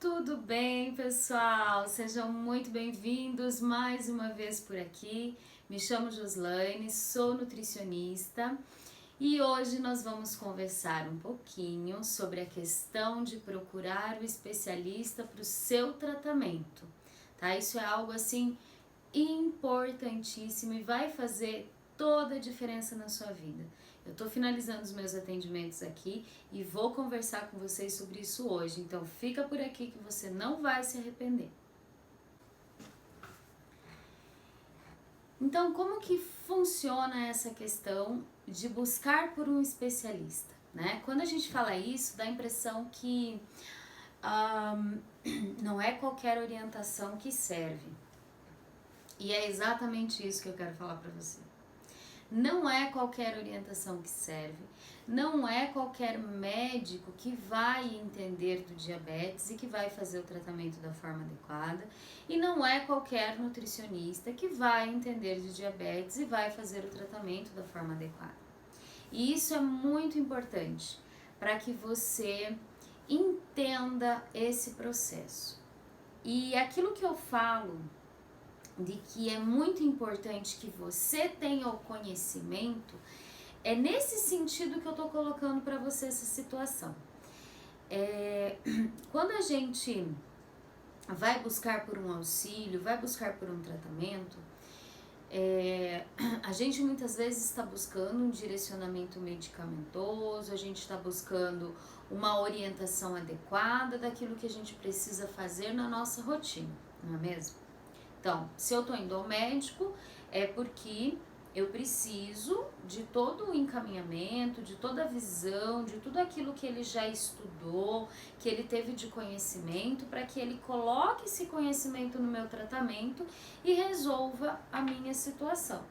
Tudo bem, pessoal? Sejam muito bem-vindos mais uma vez por aqui. Me chamo Joslaine, sou nutricionista e hoje nós vamos conversar um pouquinho sobre a questão de procurar o especialista para o seu tratamento, tá? Isso é algo assim importantíssimo e vai fazer toda a diferença na sua vida. Eu tô finalizando os meus atendimentos aqui e vou conversar com vocês sobre isso hoje, então fica por aqui que você não vai se arrepender. Então, como que funciona essa questão de buscar por um especialista, né? Quando a gente fala isso, dá a impressão que não é qualquer orientação que serve. E é exatamente isso que eu quero falar para você. Não é qualquer orientação que serve, não é qualquer médico que vai entender do diabetes e que vai fazer o tratamento da forma adequada, e não é qualquer nutricionista que vai entender de diabetes e vai fazer o tratamento da forma adequada. E isso é muito importante para que você entenda esse processo. E aquilo que eu falo de que é muito importante que você tenha o conhecimento, é nesse sentido que eu tô colocando para você essa situação. Quando a gente vai buscar por um auxílio, vai buscar por um tratamento, a gente muitas vezes está buscando um direcionamento medicamentoso, a gente está buscando uma orientação adequada daquilo que a gente precisa fazer na nossa rotina, não é mesmo? Então, se eu tô indo ao médico, é porque eu preciso de todo o encaminhamento, de toda a visão, de tudo aquilo que ele já estudou, que ele teve de conhecimento, para que ele coloque esse conhecimento no meu tratamento e resolva a minha situação.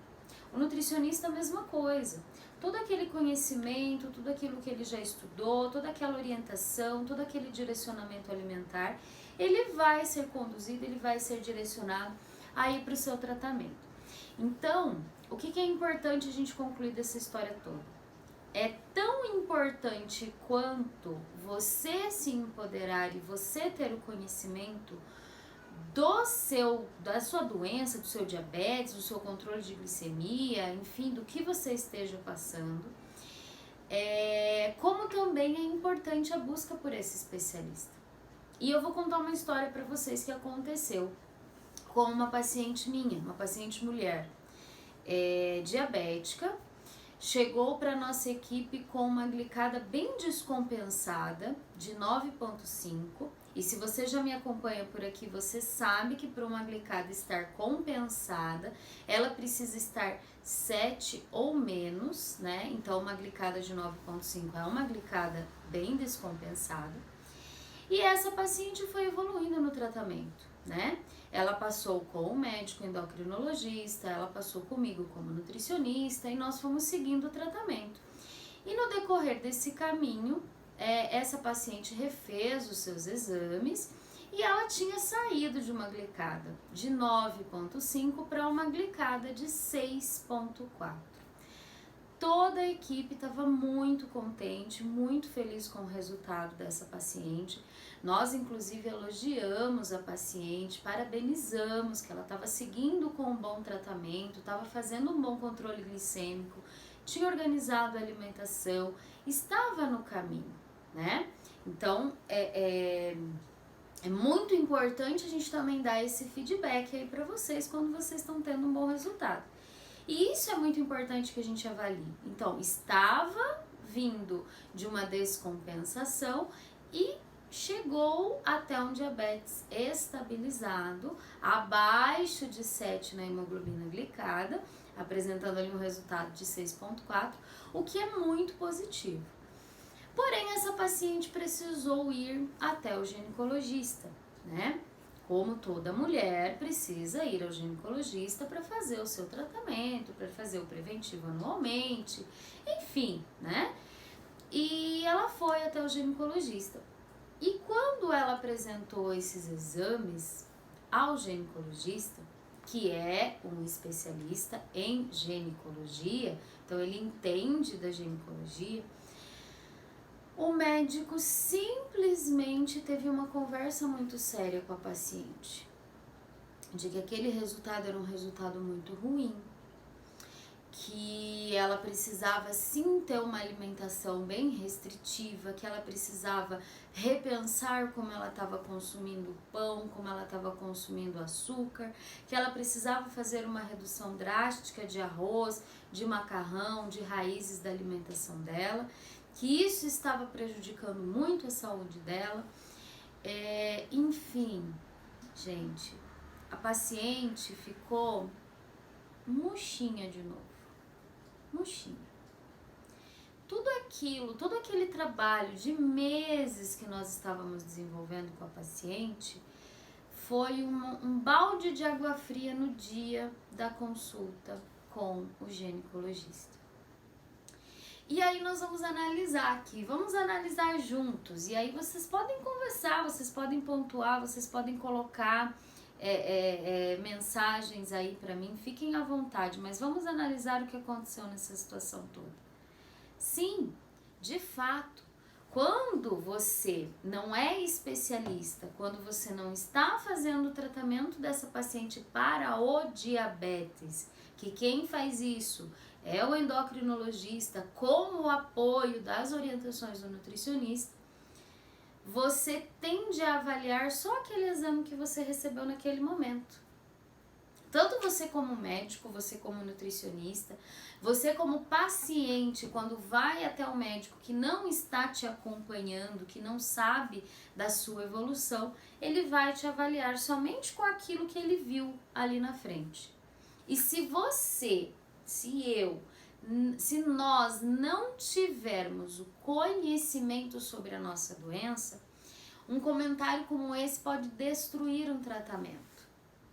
O nutricionista, a mesma coisa. Todo aquele conhecimento, tudo aquilo que ele já estudou, toda aquela orientação, todo aquele direcionamento alimentar, ele vai ser conduzido, ele vai ser direcionado aí para o seu tratamento. Então, o que é importante a gente concluir dessa história toda? É tão importante quanto você se empoderar e você ter o conhecimento da sua doença, do seu diabetes, do seu controle de glicemia, enfim, do que você esteja passando, como também é importante a busca por esse especialista. E eu vou contar uma história para vocês que aconteceu com uma paciente minha, uma paciente mulher, diabética, chegou para nossa equipe com uma glicada bem descompensada de 9,5. E se você já me acompanha por aqui, você sabe que para uma glicada estar compensada, ela precisa estar 7 ou menos, né? Então, uma glicada de 9,5 é uma glicada bem descompensada. E essa paciente foi evoluindo no tratamento, né? Ela passou com o médico endocrinologista, ela passou comigo como nutricionista e nós fomos seguindo o tratamento. E no decorrer desse caminho, essa paciente refez os seus exames e ela tinha saído de uma glicada de 9,5 para uma glicada de 6,4. Toda a equipe estava muito contente, muito feliz com o resultado dessa paciente. Nós, inclusive, elogiamos a paciente, parabenizamos que ela estava seguindo com um bom tratamento, estava fazendo um bom controle glicêmico, tinha organizado a alimentação, estava no caminho, né? Então, é muito importante a gente também dar esse feedback aí para vocês quando vocês estão tendo um bom resultado. E isso é muito importante que a gente avalie. Então, estava vindo de uma descompensação e chegou até um diabetes estabilizado, abaixo de 7 na hemoglobina glicada, apresentando ali um resultado de 6,4, o que é muito positivo. Porém, essa paciente precisou ir até o ginecologista, né? Como toda mulher precisa ir ao ginecologista para fazer o seu tratamento, para fazer o preventivo anualmente, enfim, né? E ela foi até o ginecologista. E quando ela apresentou esses exames ao ginecologista, que é um especialista em ginecologia, então ele entende da ginecologia, O médico simplesmente teve uma conversa muito séria com a paciente, de que aquele resultado era um resultado muito ruim, que ela precisava sim ter uma alimentação bem restritiva, que ela precisava repensar como ela estava consumindo pão, como ela estava consumindo açúcar, que ela precisava fazer uma redução drástica de arroz, de macarrão, de raízes da alimentação dela, que isso estava prejudicando muito a saúde dela. Enfim, gente, a paciente ficou murchinha de novo. Murchinha. Tudo aquilo, todo aquele trabalho de meses que nós estávamos desenvolvendo com a paciente foi um balde de água fria no dia da consulta com o ginecologista. E aí nós vamos analisar aqui, vamos analisar juntos. E aí vocês podem conversar, vocês podem pontuar, vocês podem colocar mensagens aí pra mim, fiquem à vontade, mas vamos analisar o que aconteceu nessa situação toda. Sim, de fato, quando você não é especialista, quando você não está fazendo o tratamento dessa paciente para o diabetes, que quem faz isso é o endocrinologista com o apoio das orientações do nutricionista, você tende a avaliar só aquele exame que você recebeu naquele momento. Tanto você como médico, você como nutricionista, você como paciente, quando vai até o médico que não está te acompanhando, que não sabe da sua evolução, ele vai te avaliar somente com aquilo que ele viu ali na frente. E se você, se nós não tivermos o conhecimento sobre a nossa doença, um comentário como esse pode destruir um tratamento.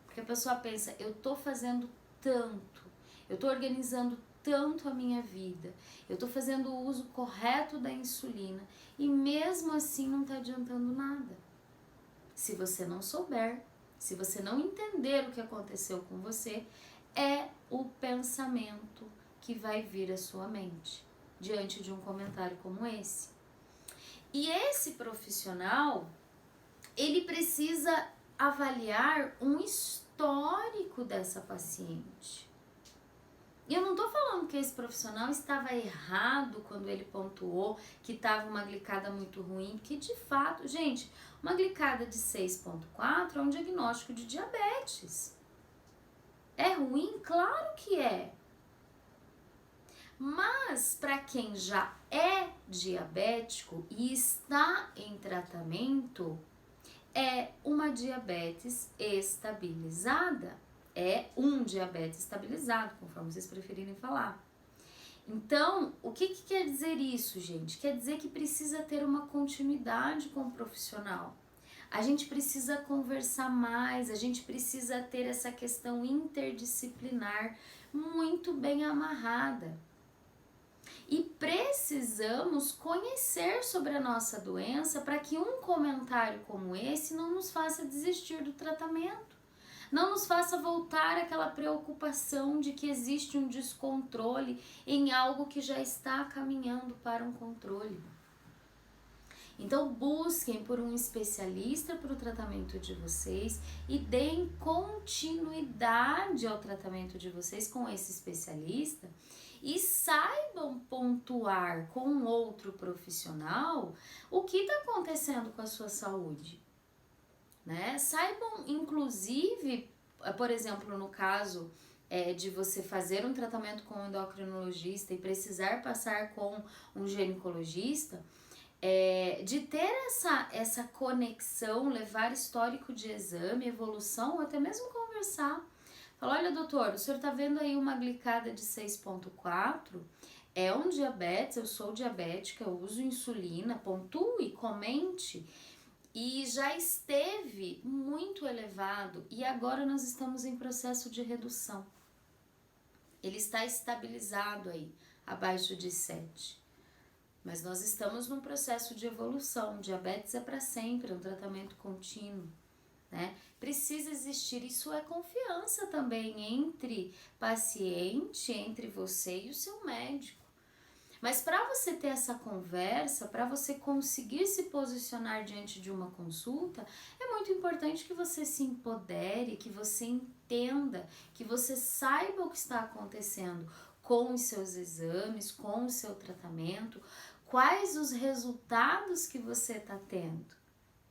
Porque a pessoa pensa, eu tô fazendo tanto, eu tô organizando tanto a minha vida, eu tô fazendo o uso correto da insulina e mesmo assim não tá adiantando nada. Se você não souber, se você não entender o que aconteceu com você, é o pensamento que vai vir à sua mente diante de um comentário como esse. E esse profissional, ele precisa avaliar um histórico dessa paciente. E eu não tô falando que esse profissional estava errado quando ele pontuou que estava uma glicada muito ruim, porque de fato, gente, uma glicada de 6,4 é um diagnóstico de diabetes. É ruim? Claro que é. Mas para quem já é diabético e está em tratamento, é uma diabetes estabilizada. É um diabetes estabilizado, conforme vocês preferirem falar. Então, o que quer dizer isso, gente? Quer dizer que precisa ter uma continuidade com o profissional. A gente precisa conversar mais, a gente precisa ter essa questão interdisciplinar muito bem amarrada. E precisamos conhecer sobre a nossa doença para que um comentário como esse não nos faça desistir do tratamento, não nos faça voltar àquela preocupação de que existe um descontrole em algo que já está caminhando para um controle. Então busquem por um especialista para o tratamento de vocês e deem continuidade ao tratamento de vocês com esse especialista e saibam pontuar com outro profissional o que está acontecendo com a sua saúde, né? Saibam, inclusive, por exemplo, no caso de você fazer um tratamento com um endocrinologista e precisar passar com um ginecologista, de ter essa conexão, levar histórico de exame, evolução, ou até mesmo conversar. Fala, olha doutor, o senhor tá vendo aí uma glicada de 6,4, é um diabetes, eu sou diabética, eu uso insulina, pontue, comente, e já esteve muito elevado e agora nós estamos em processo de redução. Ele está estabilizado aí, abaixo de 7. Mas nós estamos num processo de evolução, diabetes é para sempre, é um tratamento contínuo, né? Precisa existir, isso é confiança também entre paciente, entre você e o seu médico. Mas para você ter essa conversa, para você conseguir se posicionar diante de uma consulta, é muito importante que você se empodere, que você entenda, que você saiba o que está acontecendo com os seus exames, com o seu tratamento, quais os resultados que você está tendo.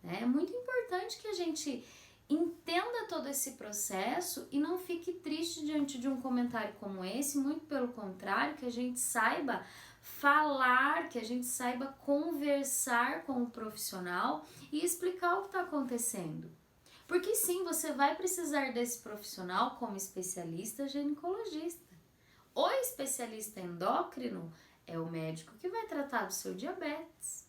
É muito importante que a gente entenda todo esse processo e não fique triste diante de um comentário como esse, muito pelo contrário, que a gente saiba falar, que a gente saiba conversar com o profissional e explicar o que está acontecendo. Porque sim, você vai precisar desse profissional como especialista ginecologista. O especialista endócrino é o médico que vai tratar do seu diabetes.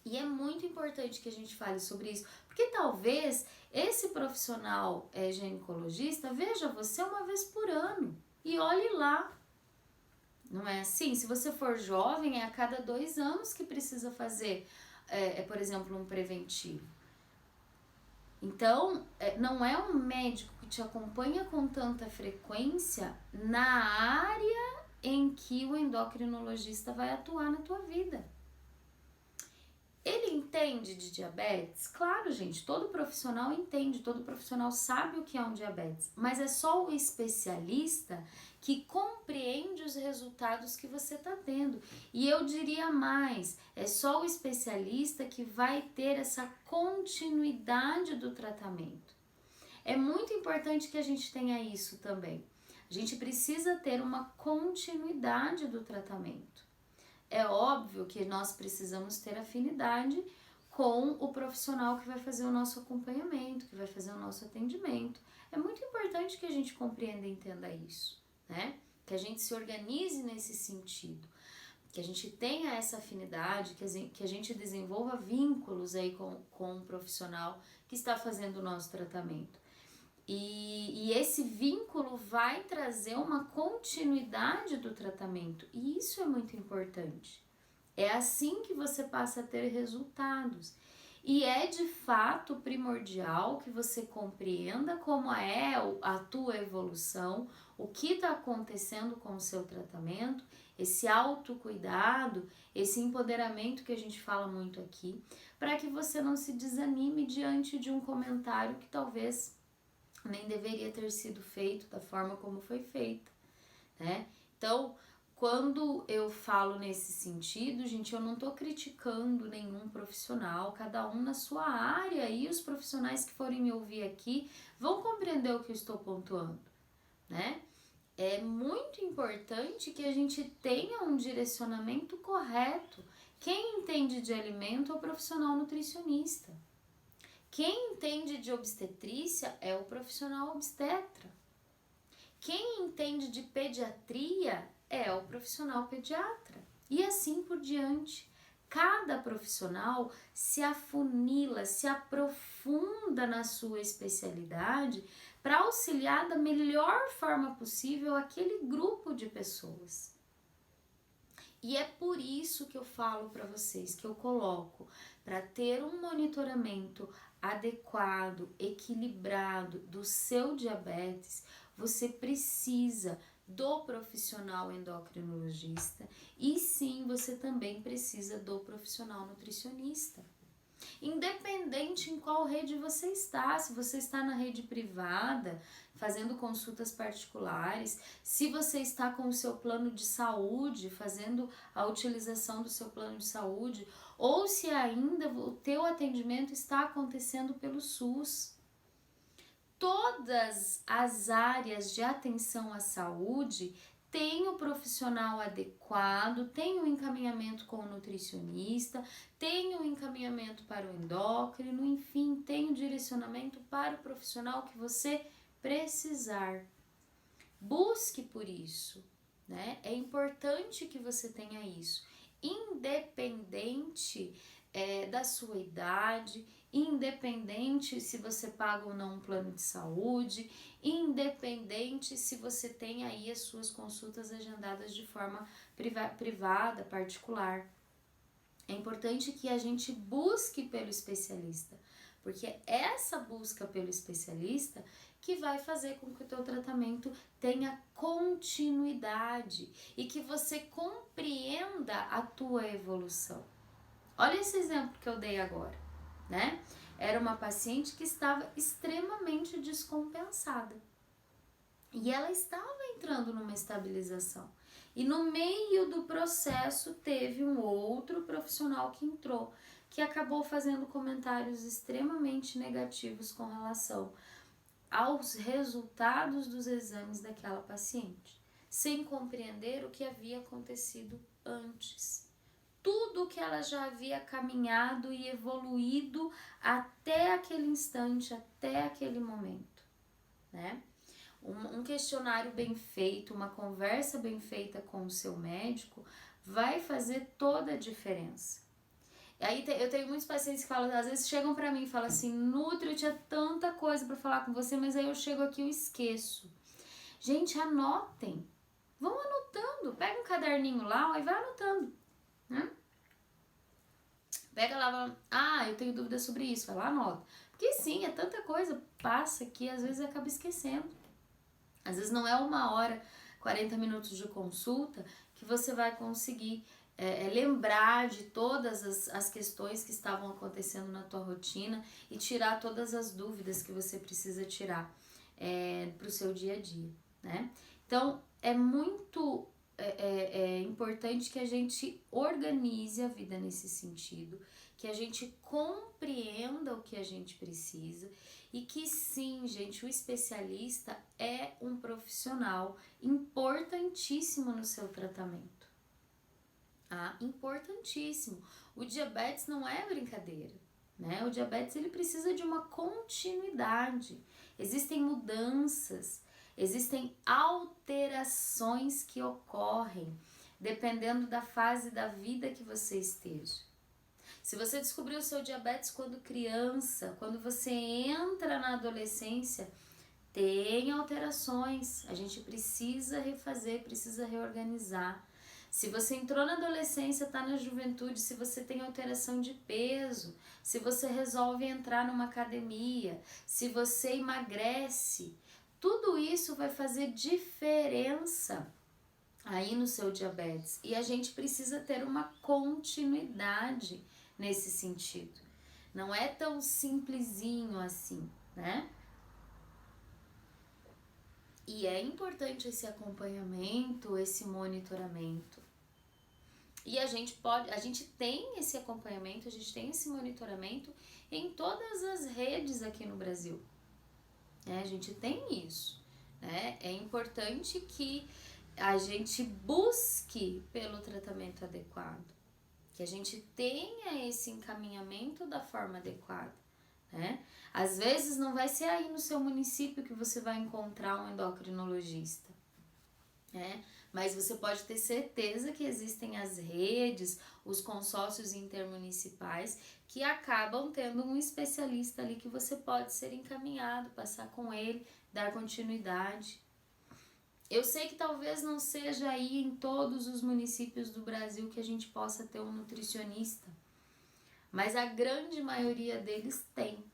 E é muito importante que a gente fale sobre isso, porque talvez esse profissional ginecologista veja você uma vez por ano e olhe lá. Não é assim? Se você for jovem, é a cada 2 anos que precisa fazer, por exemplo, um preventivo. Então, não é um médico que te acompanha com tanta frequência na área em que o endocrinologista vai atuar na tua vida. Ele entende de diabetes? Claro, gente, todo profissional entende, todo profissional sabe o que é um diabetes, mas é só o especialista que compreende os resultados que você está tendo. E eu diria mais, é só o especialista que vai ter essa continuidade do tratamento. É muito importante que a gente tenha isso também. A gente precisa ter uma continuidade do tratamento. É óbvio que nós precisamos ter afinidade com o profissional que vai fazer o nosso acompanhamento, que vai fazer o nosso atendimento. É muito importante que a gente compreenda e entenda isso, né? Que a gente se organize nesse sentido, que a gente tenha essa afinidade, que a gente desenvolva vínculos aí com o profissional que está fazendo o nosso tratamento. E esse vínculo vai trazer uma continuidade do tratamento, e isso é muito importante. É assim que você passa a ter resultados. E é de fato primordial que você compreenda como é a tua evolução, o que está acontecendo com o seu tratamento, esse autocuidado, esse empoderamento que a gente fala muito aqui, para que você não se desanime diante de um comentário que talvez nem deveria ter sido feito da forma como foi feita, né? Então, quando eu falo nesse sentido, gente, eu não tô criticando nenhum profissional, cada um na sua área, e os profissionais que forem me ouvir aqui vão compreender o que eu estou pontuando, né? É muito importante que a gente tenha um direcionamento correto. Quem entende de alimento é o profissional nutricionista. Quem entende de obstetrícia é o profissional obstetra. Quem entende de pediatria é o profissional pediatra. E assim por diante. Cada profissional se afunila, se aprofunda na sua especialidade para auxiliar da melhor forma possível aquele grupo de pessoas. E é por isso que eu falo para vocês, que eu coloco, para ter um monitoramento adequado, equilibrado do seu diabetes, você precisa do profissional endocrinologista e sim, você também precisa do profissional nutricionista. Independente em qual rede você está, se você está na rede privada, fazendo consultas particulares, se você está com o seu plano de saúde, fazendo a utilização do seu plano de saúde, ou se ainda o teu atendimento está acontecendo pelo SUS. Todas as áreas de atenção à saúde tem o profissional adequado, tem o encaminhamento com o nutricionista, tem o encaminhamento para o endócrino, enfim, tem o direcionamento para o profissional que você precisar. Busque por isso, né? É importante que você tenha isso, independente da sua idade, independente se você paga ou não um plano de saúde, independente se você tem aí as suas consultas agendadas de forma privada, particular. É importante que a gente busque pelo especialista, porque é essa busca pelo especialista que vai fazer com que o teu tratamento tenha continuidade e que você compreenda a tua evolução. Olha esse exemplo que eu dei agora, né? Era uma paciente que estava extremamente descompensada e ela estava entrando numa estabilização. E no meio do processo teve um outro profissional que entrou, que acabou fazendo comentários extremamente negativos com relação aos resultados dos exames daquela paciente, sem compreender o que havia acontecido antes. Tudo que ela já havia caminhado e evoluído até aquele instante, até aquele momento, né? Um questionário bem feito, uma conversa bem feita com o seu médico vai fazer toda a diferença. E aí eu tenho muitos pacientes que falam, às vezes chegam pra mim e falam assim, Nutri, eu tinha tanta coisa pra falar com você, mas aí eu chego aqui e eu esqueço. Gente, anotem. Vão anotando. Pega um caderninho lá e vai anotando, né? Pega lá, eu tenho dúvida sobre isso, vai lá, anota. Porque sim, é tanta coisa, passa que às vezes acaba esquecendo. Às vezes não é 1 hora, 40 minutos de consulta que você vai conseguir lembrar de todas as questões que estavam acontecendo na tua rotina e tirar todas as dúvidas que você precisa tirar para o seu dia a dia, né? Então, é muito importante que a gente organize a vida nesse sentido, que a gente compreenda o que a gente precisa e que sim, gente, o especialista é um profissional importantíssimo no seu tratamento. Importantíssimo. O diabetes não é brincadeira, né? O diabetes ele precisa de uma continuidade. Existem mudanças, existem alterações que ocorrem dependendo da fase da vida que você esteja. Se você descobriu o seu diabetes quando criança, quando você entra na adolescência, tem alterações. A gente precisa refazer, precisa reorganizar. Se você entrou na adolescência, está na juventude, se você tem alteração de peso, se você resolve entrar numa academia, se você emagrece, tudo isso vai fazer diferença aí no seu diabetes. E a gente precisa ter uma continuidade nesse sentido. Não é tão simplesinho assim, né? E é importante esse acompanhamento, esse monitoramento. E a gente tem esse acompanhamento, a gente tem esse monitoramento em todas as redes aqui no Brasil. A gente tem isso, né? É importante que a gente busque pelo tratamento adequado, que a gente tenha esse encaminhamento da forma adequada, né? Às vezes não vai ser aí no seu município que você vai encontrar um endocrinologista, né? Mas você pode ter certeza que existem as redes, os consórcios intermunicipais que acabam tendo um especialista ali que você pode ser encaminhado, passar com ele, dar continuidade. Eu sei que talvez não seja aí em todos os municípios do Brasil que a gente possa ter um nutricionista, mas a grande maioria deles tem,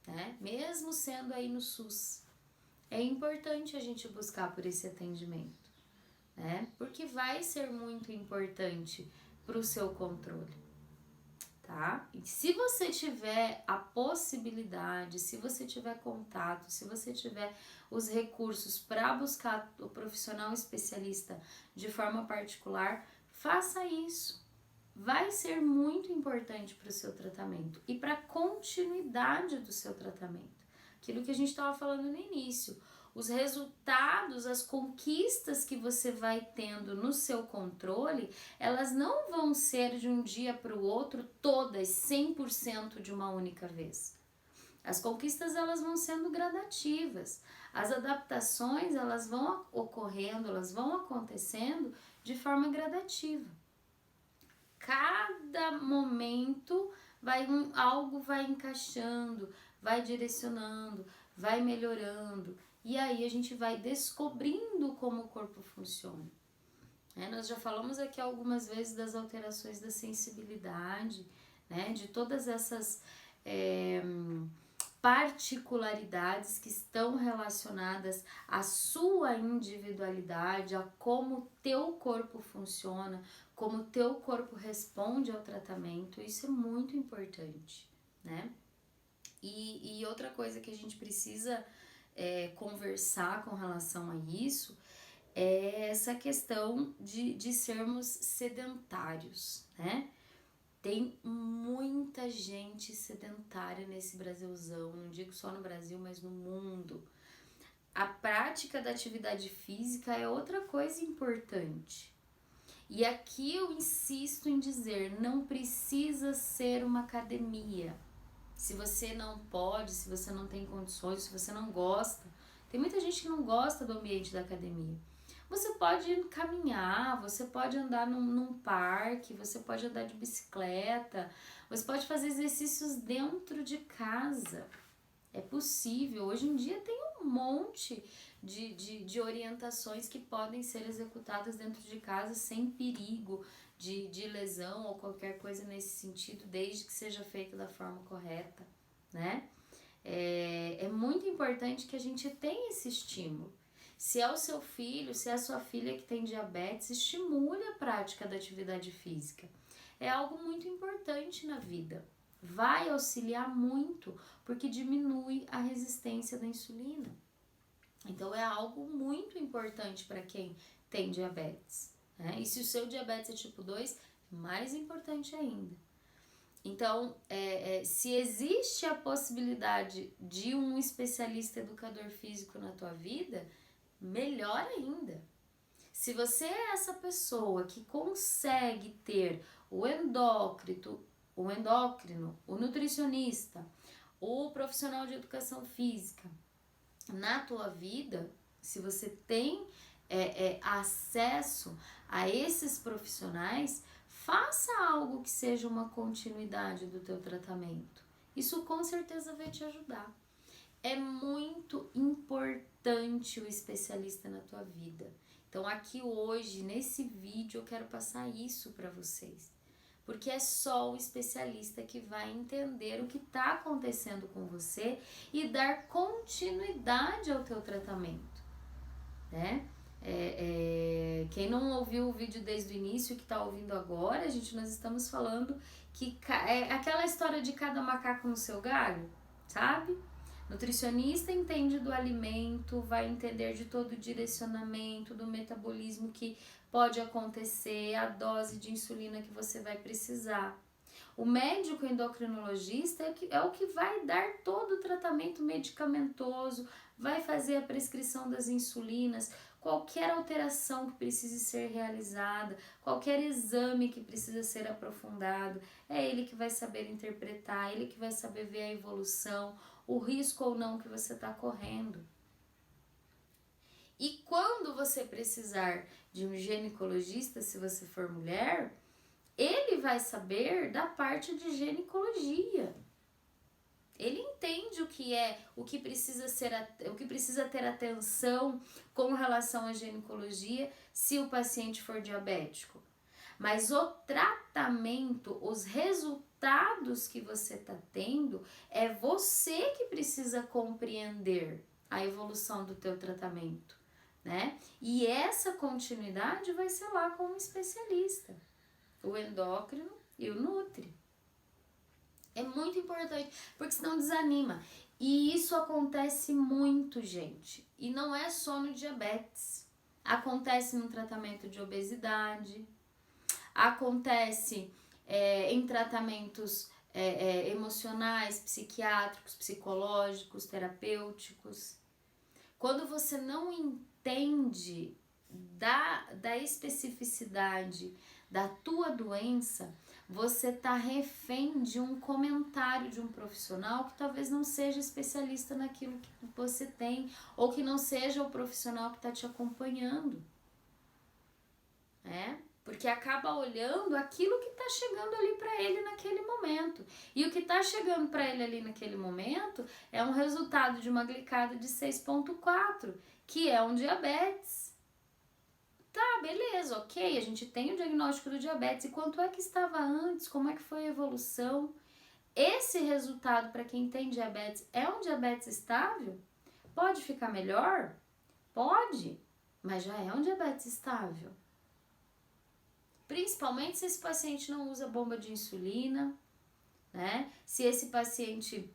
né? Mesmo sendo aí no SUS. É importante a gente buscar por esse atendimento, né? Porque vai ser muito importante para o seu controle, tá? E se você tiver a possibilidade, se você tiver contato, se você tiver os recursos para buscar o profissional especialista de forma particular, faça isso. Vai ser muito importante para o seu tratamento e para a continuidade do seu tratamento. Aquilo que a gente estava falando no início, os resultados, as conquistas que você vai tendo no seu controle, elas não vão ser de um dia para o outro todas 100% de uma única vez. As conquistas elas vão sendo gradativas, as adaptações elas vão ocorrendo, elas vão acontecendo de forma gradativa. Cada momento algo vai encaixando, vai direcionando, vai melhorando e aí a gente vai descobrindo como o corpo funciona. Nós já falamos aqui algumas vezes das alterações da sensibilidade, né? De todas essas particularidades que estão relacionadas à sua individualidade, a como o teu corpo funciona, como o teu corpo responde ao tratamento. Isso é muito importante, né? E outra coisa que a gente precisa conversar com relação a isso é essa questão de sermos sedentários, né? Tem muita gente sedentária nesse Brasilzão, não digo só no Brasil, mas no mundo. A prática da atividade física é outra coisa importante. E aqui eu insisto em dizer, não precisa ser uma academia. Se você não pode, se você não tem condições, se você não gosta, tem muita gente que não gosta do ambiente da academia. Você pode caminhar, você pode andar num parque, você pode andar de bicicleta, você pode fazer exercícios dentro de casa. É possível. Hoje em dia tem um monte de orientações que podem ser executadas dentro de casa sem perigo de lesão ou qualquer coisa nesse sentido, desde que seja feita da forma correta, né? É muito importante que a gente tenha esse estímulo. Se é o seu filho, se é a sua filha que tem diabetes, estimule a prática da atividade física. É algo muito importante na vida. Vai auxiliar muito, porque diminui a resistência da insulina. Então, é algo muito importante para quem tem diabetes, né? E se o seu diabetes é tipo 2, mais importante ainda. Então, se existe a possibilidade de um especialista educador físico na tua vida, melhor ainda. Se você é essa pessoa que consegue ter o endócrino, o nutricionista, o profissional de educação física na tua vida, se você tem acesso a esses profissionais, faça algo que seja uma continuidade do teu tratamento. Isso com certeza vai te ajudar. É muito importante o especialista na tua vida. Então aqui hoje, nesse vídeo, eu quero passar isso para vocês. Porque é só o especialista que vai entender o que está acontecendo com você e dar continuidade ao teu tratamento, né? Quem não ouviu o vídeo desde o início, que está ouvindo agora, nós estamos falando que é aquela história de cada macaco no seu galho, sabe? Nutricionista entende do alimento, vai entender de todo o direcionamento, do metabolismo que pode acontecer, a dose de insulina que você vai precisar. O médico endocrinologista é o que vai dar todo o tratamento medicamentoso, vai fazer a prescrição das insulinas, qualquer alteração que precise ser realizada, qualquer exame que precisa ser aprofundado, é ele que vai saber interpretar, ele que vai saber ver a evolução, o risco ou não que você está correndo. E quando você precisar de um ginecologista, se você for mulher, ele vai saber da parte de ginecologia. Ele entende o que precisa ter atenção com relação à ginecologia se o paciente for diabético. Mas o tratamento, os resultados que você está tendo, é você que precisa compreender a evolução do teu tratamento, né? E essa continuidade vai ser lá com um especialista, o endócrino e o nutri. É muito importante, porque senão desanima. E isso acontece muito, gente. E não é só no diabetes. Acontece no tratamento de obesidade, acontece em tratamentos emocionais, psiquiátricos, psicológicos, terapêuticos. Quando você não entende da especificidade da tua doença, você tá refém de um comentário de um profissional que talvez não seja especialista naquilo que você tem, ou que não seja o profissional que tá te acompanhando, né? Porque acaba olhando aquilo que tá chegando ali para ele naquele momento. E o que tá chegando para ele ali naquele momento é um resultado de uma glicada de 6,4, que é um diabetes. Tá, beleza, ok, a gente tem o diagnóstico do diabetes. E quanto é que estava antes? Como é que foi a evolução? esse resultado para quem tem diabetes é um diabetes estável? Pode ficar melhor? Pode, mas já é um diabetes estável. Principalmente se esse paciente não usa bomba de insulina, né? Se esse paciente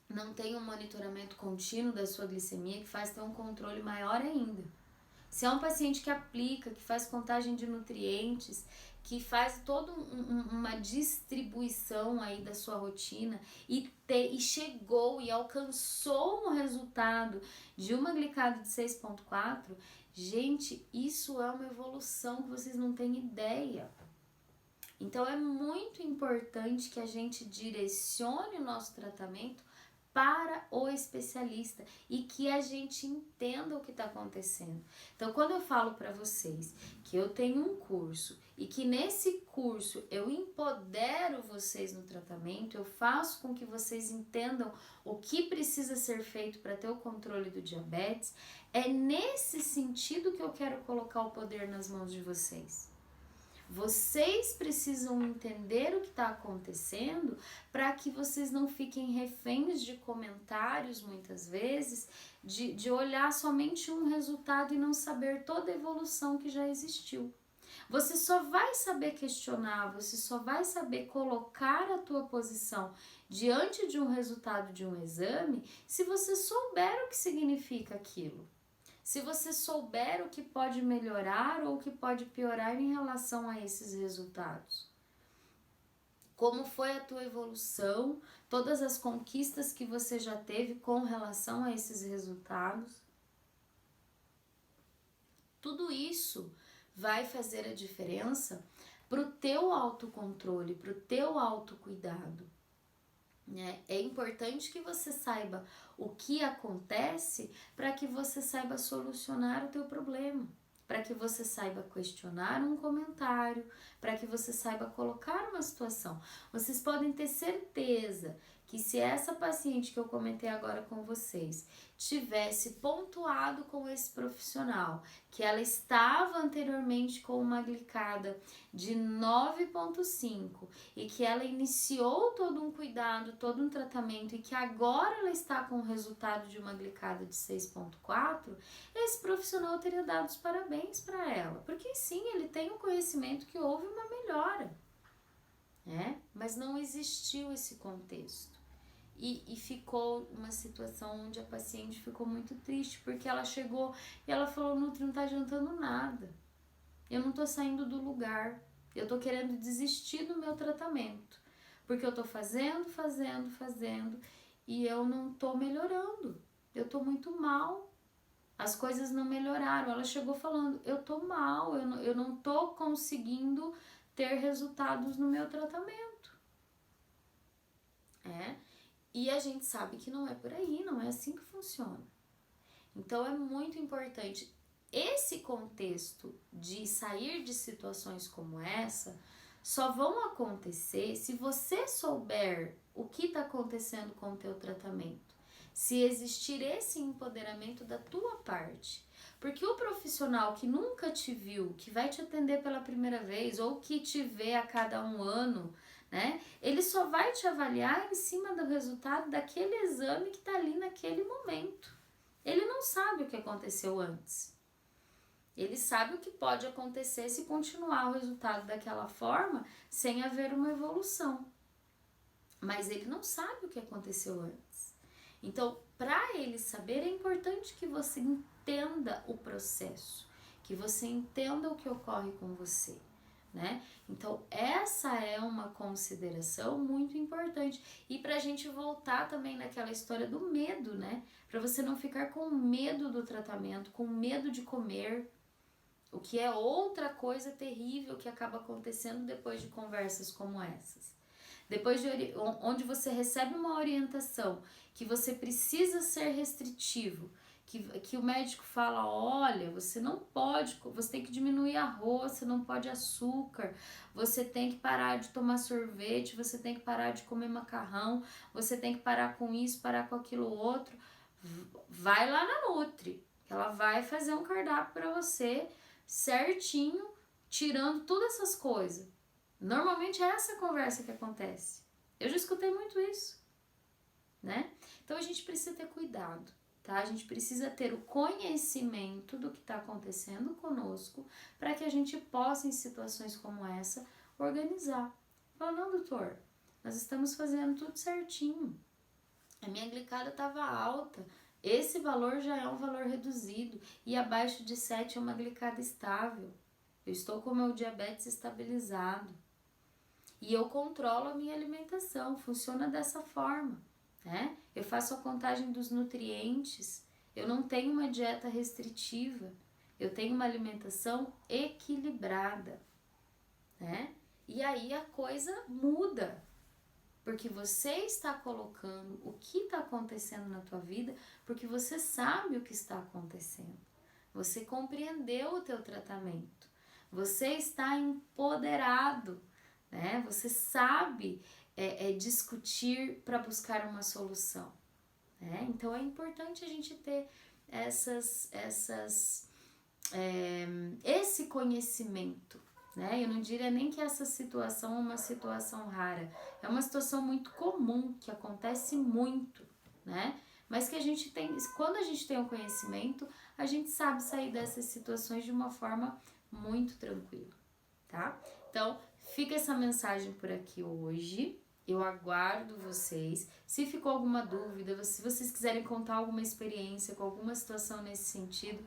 não tem um monitoramento contínuo da sua glicemia, que faz ter um controle maior ainda. Se é um paciente que aplica, que faz contagem de nutrientes, que faz toda uma distribuição aí da sua rotina e chegou e alcançou um resultado de uma glicada de 6,4, gente, isso é uma evolução que vocês não têm ideia. Então é muito importante que a gente direcione o nosso tratamento para o especialista e que a gente entenda o que está acontecendo. Então, quando eu falo para vocês que eu tenho um curso e que nesse curso eu empodero vocês no tratamento, eu faço com que vocês entendam o que precisa ser feito para ter o controle do diabetes, é nesse sentido que eu quero colocar o poder nas mãos de vocês. Vocês precisam entender o que está acontecendo para que vocês não fiquem reféns de comentários, muitas vezes, de olhar somente um resultado e não saber toda a evolução que já existiu. Você só vai saber questionar, você só vai saber colocar a tua posição diante de um resultado de um exame se você souber o que significa aquilo. Se você souber o que pode melhorar ou o que pode piorar em relação a esses resultados. Como foi a tua evolução, todas as conquistas que você já teve com relação a esses resultados. Tudo isso vai fazer a diferença para o teu autocontrole, para o teu autocuidado. É importante que você saiba o que acontece para que você saiba solucionar o teu problema, para que você saiba questionar um comentário, para que você saiba colocar uma situação. Vocês podem ter certeza que se essa paciente que eu comentei agora com vocês tivesse pontuado com esse profissional, que ela estava anteriormente com uma glicada de 9,5 e que ela iniciou todo um cuidado, todo um tratamento e que agora ela está com o resultado de uma glicada de 6,4, esse profissional teria dado os parabéns para ela, porque sim, ele tem o conhecimento que houve uma melhora, né? Mas não existiu esse contexto. E ficou uma situação onde a paciente ficou muito triste, porque ela chegou e ela falou, Nutri, não tá adiantando nada, eu não tô saindo do lugar, eu tô querendo desistir do meu tratamento, porque eu tô fazendo e eu não tô melhorando, eu tô muito mal, as coisas não melhoraram. Ela chegou falando, eu tô mal, eu não tô conseguindo ter resultados no meu tratamento. E a gente sabe que não é por aí, não é assim que funciona. Então é muito importante. Esse contexto de sair de situações como essa só vão acontecer se você souber o que está acontecendo com o teu tratamento. Se existir esse empoderamento da tua parte. Porque o profissional que nunca te viu, que vai te atender pela primeira vez ou que te vê a cada 1 ano, né? Ele só vai te avaliar em cima do resultado daquele exame que está ali naquele momento. Ele não sabe o que aconteceu antes. Ele sabe o que pode acontecer se continuar o resultado daquela forma sem haver uma evolução. Mas ele não sabe o que aconteceu antes. Então, para ele saber, é importante que você entenda o processo, que você entenda o que ocorre com você, né? Então, essa é uma consideração muito importante. E para a gente voltar também naquela história do medo, né? Para você não ficar com medo do tratamento, com medo de comer, o que é outra coisa terrível que acaba acontecendo depois de conversas como essas. Depois de onde você recebe uma orientação que você precisa ser restritivo, que o médico fala, olha, você não pode, você tem que diminuir arroz, você não pode açúcar, você tem que parar de tomar sorvete, você tem que parar de comer macarrão, você tem que parar com isso, parar com aquilo outro. Vai lá na Nutri, ela vai fazer um cardápio para você certinho, tirando todas essas coisas. Normalmente é essa conversa que acontece, Eu já escutei muito isso, né? Então a gente precisa ter cuidado, tá? A gente precisa ter o conhecimento do que está acontecendo conosco para que a gente possa, em situações como essa, organizar. Fala, não, doutor, nós estamos fazendo tudo certinho. A minha glicada estava alta. Esse valor já é um valor reduzido e abaixo de 7 é uma glicada estável. Eu estou com o meu diabetes estabilizado. E eu controlo a minha alimentação, funciona dessa forma, né? Eu faço a contagem dos nutrientes, eu não tenho uma dieta restritiva, eu tenho uma alimentação equilibrada, né? E aí a coisa muda, porque você está colocando o que está acontecendo na tua vida, porque você sabe o que está acontecendo. Você compreendeu o teu tratamento. Você está empoderado, né? Você sabe discutir para buscar uma solução, né? Então é importante a gente ter esse conhecimento, né? Eu não diria nem que essa situação é uma situação rara, é uma situação muito comum, que acontece muito, né? Mas que a gente tem, quando a gente tem o conhecimento, a gente sabe sair dessas situações de uma forma muito tranquila, tá? Então, fica essa mensagem por aqui hoje. Eu aguardo vocês. Se ficou alguma dúvida, se vocês quiserem contar alguma experiência com alguma situação nesse sentido,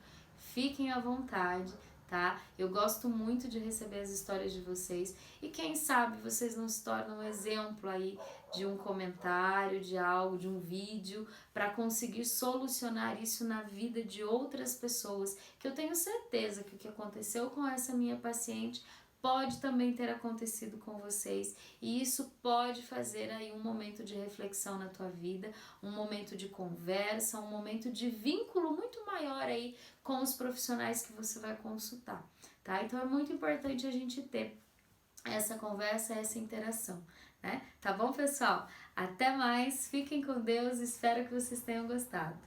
fiquem à vontade, tá? Eu gosto muito de receber as histórias de vocês e quem sabe vocês não se tornam um exemplo aí de um comentário, de algo, de um vídeo, para conseguir solucionar isso na vida de outras pessoas, que eu tenho certeza que o que aconteceu com essa minha paciente pode também ter acontecido com vocês e isso pode fazer aí um momento de reflexão na tua vida, um momento de conversa, um momento de vínculo muito maior aí com os profissionais que você vai consultar, tá? Então é muito importante a gente ter essa conversa, essa interação, né? Tá bom, pessoal? Até mais, fiquem com Deus, espero que vocês tenham gostado.